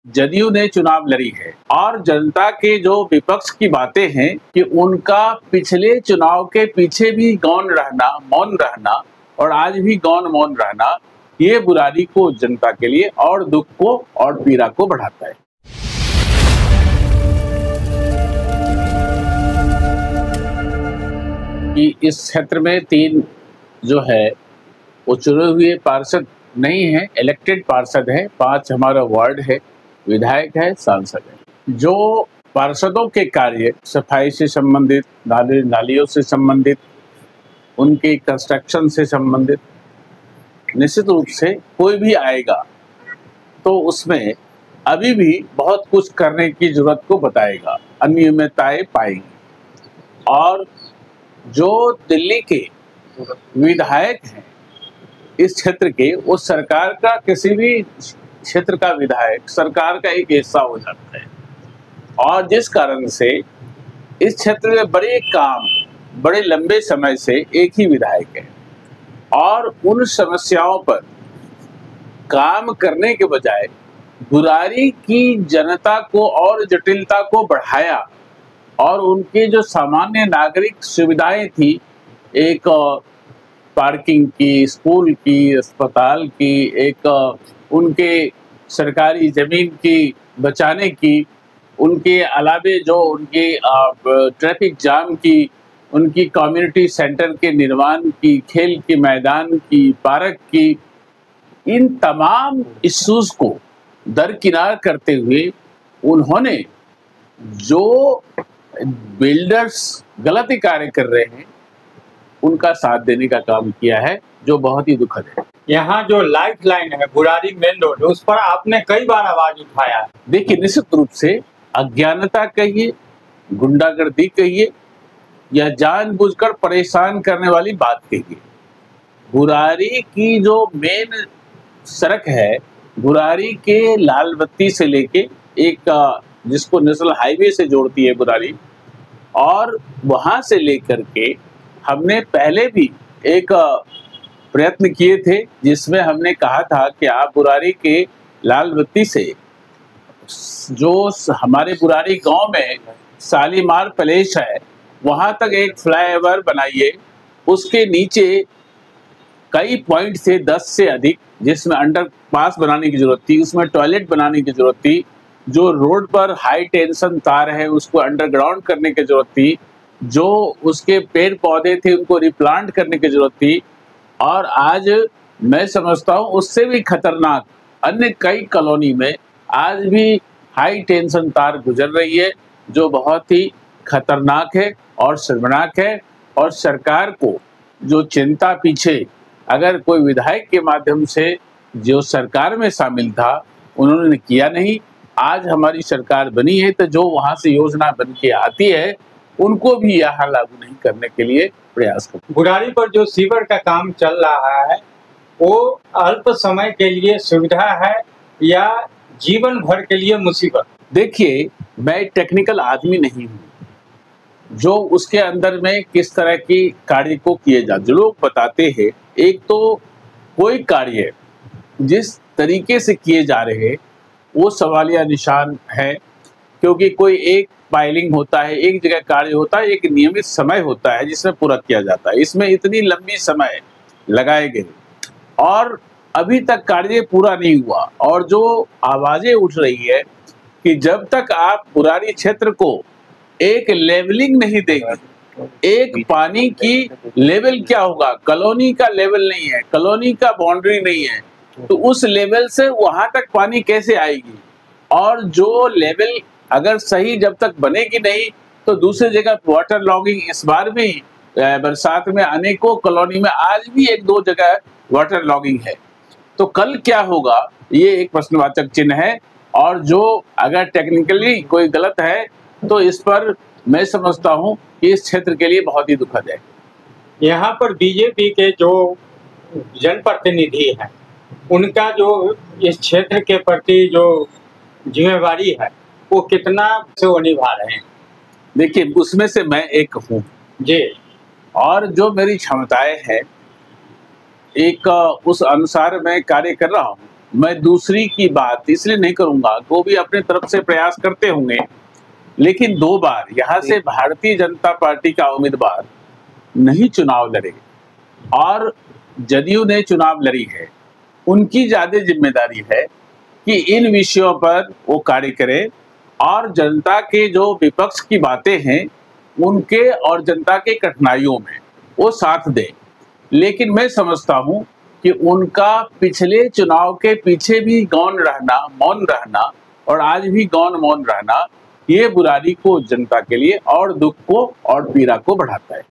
जदयू ने चुनाव लड़ी है और जनता के जो विपक्ष की बातें हैं कि उनका पिछले चुनाव के पीछे भी मौन रहना और आज भी मौन रहना, ये बुराई को जनता के लिए और दुख को और पीड़ा को बढ़ाता है। कि इस क्षेत्र में 3 जो है वो चुने हुए पार्षद नहीं है, इलेक्टेड पार्षद है। 5 हमारा वार्ड है, विधायक है, सांसद है। जो पार्षदों के कार्य सफाई से संबंधित, नालियों से संबंधित, उनके कंस्ट्रक्शन से संबंधित, निश्चित रूप से कोई भी आएगा तो उसमें अभी भी बहुत कुछ करने की जरूरत को बताएगा, अनियमितताएं पाएंगे। और जो दिल्ली के विधायक हैं इस क्षेत्र के, वो सरकार का, किसी भी क्षेत्र का विधायक सरकार का एक हिस्सा हो जाता है। और जिस कारण से इस क्षेत्र में बड़े लंबे समय से एक ही विधायक है और उन समस्याओं पर काम करने के बजाय बुरारी की जनता को और जटिलता को बढ़ाया और उनके जो सामान्य नागरिक सुविधाएं थी, एक पार्किंग की, स्कूल की, अस्पताल की, एक उनके सरकारी जमीन की बचाने की, उनके अलावे जो उनके ट्रैफिक जाम की, उनकी कम्युनिटी सेंटर के निर्माण की, खेल के मैदान की, पार्क की, इन तमाम इश्यूज को दरकिनार करते हुए उन्होंने जो बिल्डर्स गलत कार्य कर रहे हैं उनका साथ देने का काम किया है, जो बहुत ही दुखद है। यहाँ जो लाइफ लाइन है बुरारी मेन रोड, उस पर आपने कई बार आवाज उठाया है। देखिए, निश्चित रूप से अज्ञानता कहिए, गुंडागर्दी कहिए या जानबूझकर परेशान करने वाली बात कहिए, बुरारी की जो मेन सड़क है, बुरारी के लाल बत्ती से लेके एक जिसको नेशनल हाईवे से जोड़ती है बुरारी, और वहां से लेकर के हमने पहले भी एक प्रयत्न किए थे जिसमें हमने कहा था कि आप बुरारी के लाल बत्ती से जो हमारे बुरारी गांव में शालीमार पैलेस है वहां तक एक फ्लाईओवर बनाइए, उसके नीचे कई पॉइंट से 10 से अधिक, जिसमें अंडरपास बनाने की जरूरत थी, उसमें टॉयलेट बनाने की जरूरत थी, जो रोड पर हाई टेंशन तार है उसको अंडरग्राउंड करने की जरूरत थी, जो उसके पेड़ पौधे थे उनको रिप्लांट करने की जरूरत थी। और आज मैं समझता हूँ उससे भी खतरनाक अन्य कई कॉलोनी में आज भी हाई टेंशन तार गुजर रही है, जो बहुत ही खतरनाक है और शर्मनाक है। और सरकार को जो चिंता पीछे अगर कोई विधायक के माध्यम से जो सरकार में शामिल था उन्होंने किया नहीं, आज हमारी सरकार बनी है तो जो वहां से योजना बन के आती है उनको भी यहाँ लागू नहीं करने के लिए प्रयास करते। बुरारी पर जो सीवर का काम चल रहा है वो अल्प समय के लिए सुविधा है या जीवन भर के लिए मुसीबत? देखिए, मैं टेक्निकल आदमी नहीं हूँ जो उसके अंदर में किस तरह की कार्य को किए जाते। जो लोग बताते हैं, एक तो कोई कार्य जिस तरीके से किए जा रहे हैं वो सवालिया निशान है, क्योंकि कोई एक फाइलिंग होता है, एक जगह कार्य होता है, एक नियमित समय होता है जिसमें पूरा किया जाता है। इसमें इतनी लंबी समय लगाए गए और अभी तक कार्य पूरा नहीं हुआ। और जो आवाजें उठ रही है कि जब तक आप बुरारी क्षेत्र को एक लेवलिंग नहीं देंगे, एक पानी की लेवल क्या होगा, कॉलोनी का लेवल नहीं है, कॉलोनी का बाउंड्री नहीं है, तो उस लेवल से वहां तक पानी कैसे आएगी। और जो लेवल अगर सही जब तक बनेगी नहीं तो दूसरी जगह वाटर लॉगिंग, इस बार भी बरसात में अनेकों कॉलोनी में आज भी 1-2 जगह वाटर लॉगिंग है, तो कल क्या होगा ये एक प्रश्नवाचक चिन्ह है। और जो अगर टेक्निकली कोई गलत है तो इस पर मैं समझता हूँ कि इस क्षेत्र के लिए बहुत ही दुखद है। यहाँ पर बीजेपी के जो जनप्रतिनिधि हैं उनका जो इस क्षेत्र के प्रति जो जिम्मेवारी है वो कितना से वो निभा रहे हैं? देखिए, उसमें से मैं एक हूँ जी, और जो मेरी क्षमताएं हैं एक उस अनुसार मैं कार्य कर रहा हूँ। मैं दूसरी की बात इसलिए नहीं करूंगा, वो भी अपने तरफ से प्रयास करते होंगे, लेकिन 2 बार यहाँ से भारतीय जनता पार्टी का उम्मीदवार नहीं चुनाव लड़े और जदयू ने चुनाव लड़ी है। उनकी ज्यादा जिम्मेदारी है कि इन विषयों पर वो कार्य करे और जनता के जो विपक्ष की बातें हैं उनके और जनता के कठिनाइयों में वो साथ दें। लेकिन मैं समझता हूं कि उनका पिछले चुनाव के पीछे भी मौन रहना और आज भी मौन रहना, ये बुराई को जनता के लिए और दुख को और पीड़ा को बढ़ाता है।